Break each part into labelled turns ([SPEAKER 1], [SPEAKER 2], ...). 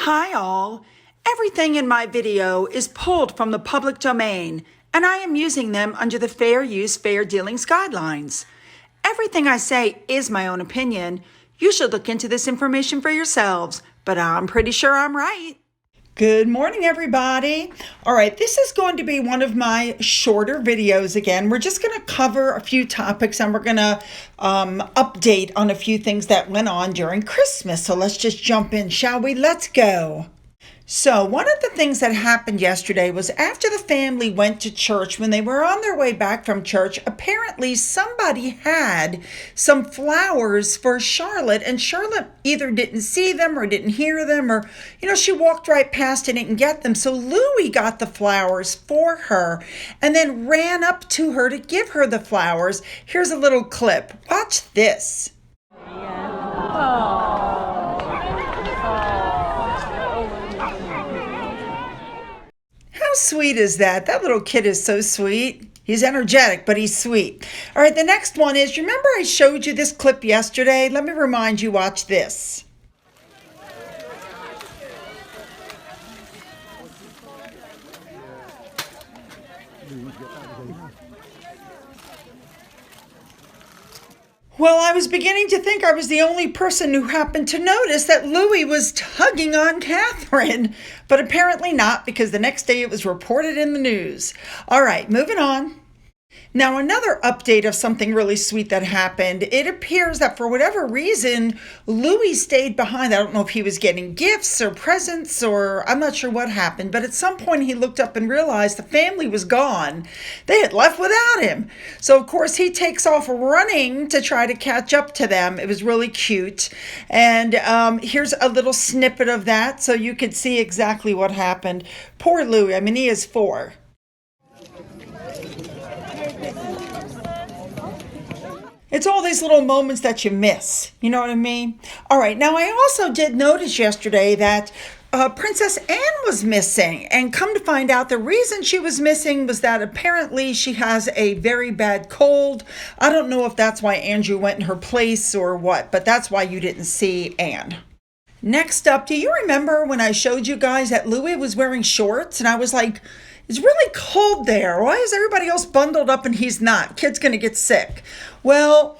[SPEAKER 1] Hi all! Everything in my video is pulled from the public domain, and I am using them under the Fair Use, Fair Dealings guidelines. Everything I say is my own opinion. You should look into this information for yourselves, but I'm pretty sure I'm right. Good morning, everybody. All right, this is going to be one of my shorter videos again. We're just going to cover a few topics and we're going to update on a few things that went on during Christmas. So let's just jump in, shall we? Let's go. So one of the things that happened yesterday was after the family went to church, when they were on their way back from church, apparently somebody had some flowers for Charlotte, and Charlotte either didn't see them or didn't hear them, or, she walked right past and didn't get them. So Louie got the flowers for her and then ran up to her to give her the flowers. Here's a little clip. Watch this. How sweet is that? That little kid is so sweet. He's energetic, but he's sweet. All right, the next one is, remember I showed you this clip yesterday? Let me remind you, watch this. Well, I was beginning to think I was the only person who happened to notice that Louie was tugging on Catherine, but apparently not, because the next day it was reported in the news. All right, moving on. Now, another update of something really sweet that happened. It appears that for whatever reason, Louie stayed behind. I don't know if he was getting gifts or presents, or I'm not sure what happened, but at some point he looked up and realized the family was gone. They had left without him. So, of course, he takes off running to try to catch up to them. It was really cute. And here's a little snippet of that so you could see exactly what happened. Poor Louie. I mean, he is 4. It's all these little moments that you miss. You know what I mean? All right. Now, I also did notice yesterday that Princess Anne was missing. And come to find out, the reason she was missing was that apparently she has a very bad cold. I don't know if that's why Andrew went in her place or what, but that's why you didn't see Anne. Next up, do you remember when I showed you guys that Louie was wearing shorts? And I was like, it's really cold there. Why is everybody else bundled up and he's not? Kid's going to get sick. Well,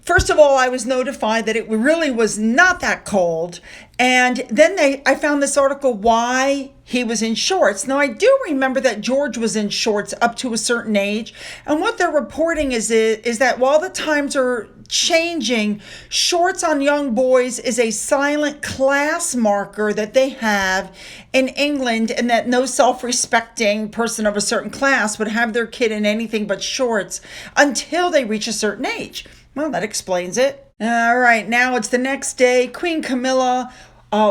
[SPEAKER 1] first of all, I was notified that it really was not that cold. And then I found this article why he was in shorts. Now, I do remember that George was in shorts up to a certain age. And what they're reporting is that while the times are changing, shorts on young boys is a silent class marker that they have in England, and that no self-respecting person of a certain class would have their kid in anything but shorts until they reach a certain age. Well, that explains it. All right, now it's the next day. Queen Camilla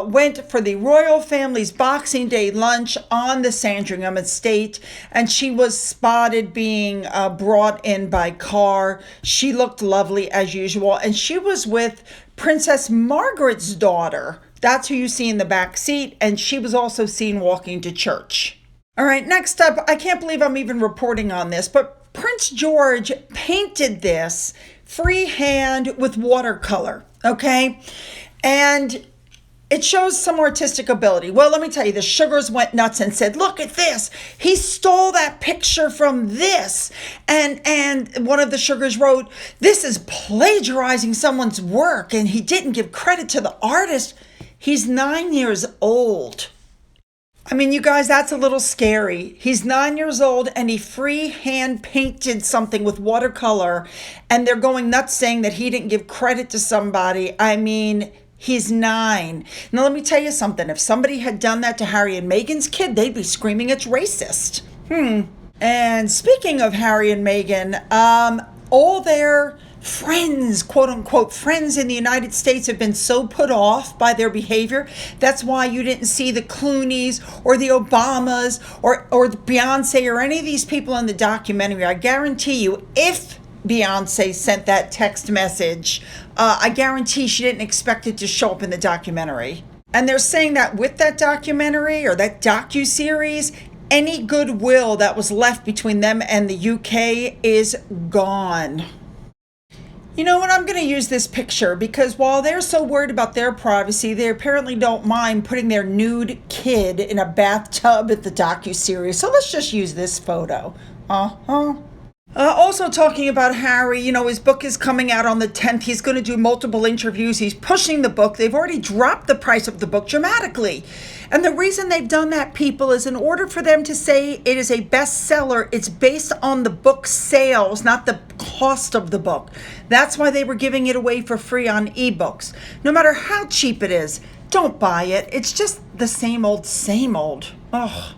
[SPEAKER 1] went for the royal family's Boxing Day lunch on the Sandringham estate, and she was spotted being brought in by car. She looked lovely as usual, and she was with Princess Margaret's daughter. That's who you see in the back seat, and she was also seen walking to church. All right, next up, I can't believe I'm even reporting on this, but Prince George painted this freehand with watercolor, okay? And it shows some artistic ability. Well, let me tell you, the Sugars went nuts and said, look at this. He stole that picture from this. And one of the Sugars wrote, this is plagiarizing someone's work, and he didn't give credit to the artist. He's 9 years old. I mean, you guys, that's a little scary. He's 9 years old and he freehand painted something with watercolor, and they're going nuts saying that he didn't give credit to somebody. I mean, he's 9. Now, let me tell you something. If somebody had done that to Harry and Meghan's kid, they'd be screaming it's racist. And speaking of Harry and Meghan, all their friends, quote unquote, friends in the United States have been so put off by their behavior. That's why you didn't see the Clooneys or the Obamas or Beyonce or any of these people in the documentary. I guarantee you, if Beyonce sent that text message, I guarantee she didn't expect it to show up in the documentary. And they're saying that with that documentary or that docuseries, any goodwill that was left between them and the UK is gone. You know what? I'm going to use this picture because while they're so worried about their privacy, they apparently don't mind putting their nude kid in a bathtub at the docuseries. So let's just use this photo. Uh-huh. Also talking about Harry, his book is coming out on the 10th. He's going to do multiple interviews. He's pushing the book. They've already dropped the price of the book dramatically. And the reason they've done that, people, is in order for them to say it is a bestseller, it's based on the book sales, not the cost of the book. That's why they were giving it away for free on ebooks. No matter how cheap it is, don't buy it. It's just the same old, same old. Ugh.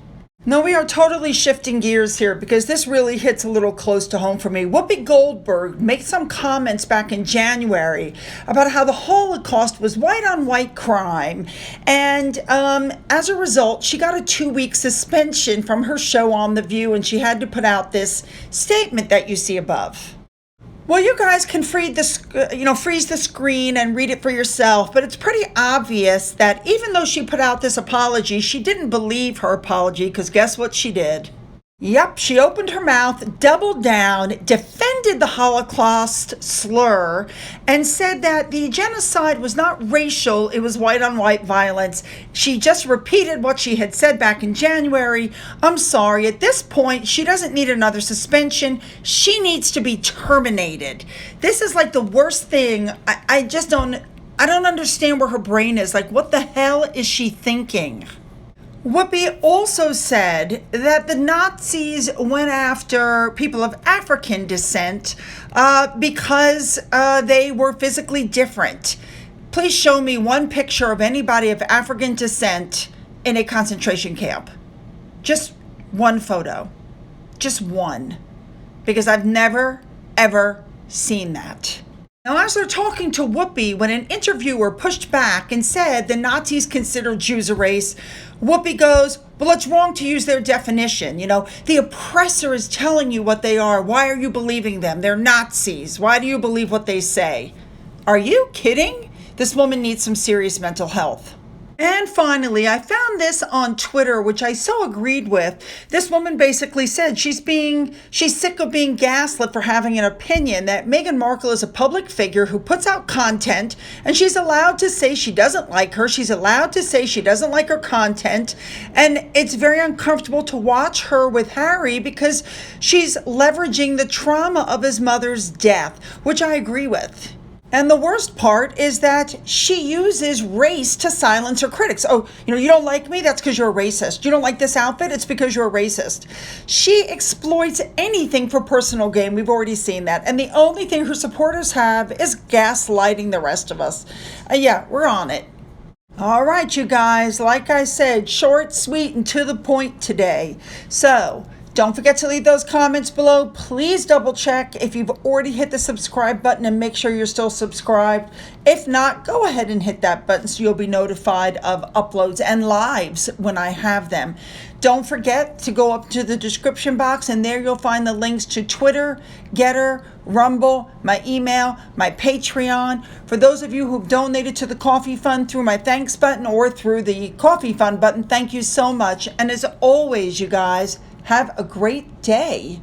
[SPEAKER 1] No, we are totally shifting gears here because this really hits a little close to home for me. Whoopi Goldberg made some comments back in January about how the Holocaust was white-on-white crime. And as a result, she got a 2-week suspension from her show on The View, and she had to put out this statement that you see above. Well, you guys can freeze the screen and read it for yourself, but it's pretty obvious that even though she put out this apology, she didn't believe her apology, because guess what she did? Yep, she opened her mouth, doubled down, defended the Holocaust slur, and said that the genocide was not racial, it was white-on-white violence. She just repeated what she had said back in January. I'm sorry, at this point, she doesn't need another suspension. She needs to be terminated. This is like the worst thing. I don't understand where her brain is. Like, what the hell is she thinking? Whoopi also said that the Nazis went after people of African descent because they were physically different. Please show me one picture of anybody of African descent in a concentration camp. Just one photo. Just one. Because I've never, ever seen that. Now, as they're talking to Whoopi, when an interviewer pushed back and said the Nazis considered Jews a race, Whoopi goes, well, it's wrong to use their definition. The oppressor is telling you what they are. Why are you believing them? They're Nazis. Why do you believe what they say? Are you kidding? This woman needs some serious mental health. And finally, I found this on Twitter, which I so agreed with. This woman basically said she's sick of being gaslit for having an opinion, that Meghan Markle is a public figure who puts out content, and she's allowed to say she doesn't like her. She's allowed to say she doesn't like her content. And it's very uncomfortable to watch her with Harry because she's leveraging the trauma of his mother's death, which I agree with. And the worst part is that she uses race to silence her critics. Oh, you don't like me? That's because you're a racist. You don't like this outfit? It's because you're a racist. She exploits anything for personal gain. We've already seen that. And the only thing her supporters have is gaslighting the rest of us. Yeah, we're on it. All right, you guys. Like I said, short, sweet, and to the point today. So, don't forget to leave those comments below. Please double check if you've already hit the subscribe button and make sure you're still subscribed. If not, go ahead and hit that button so you'll be notified of uploads and lives when I have them. Don't forget to go up to the description box, and there you'll find the links to Twitter, Getter, Rumble, my email, my Patreon. For those of you who've donated to the Coffee Fund through my thanks button or through the Coffee Fund button, thank you so much. And as always, you guys, have a great day.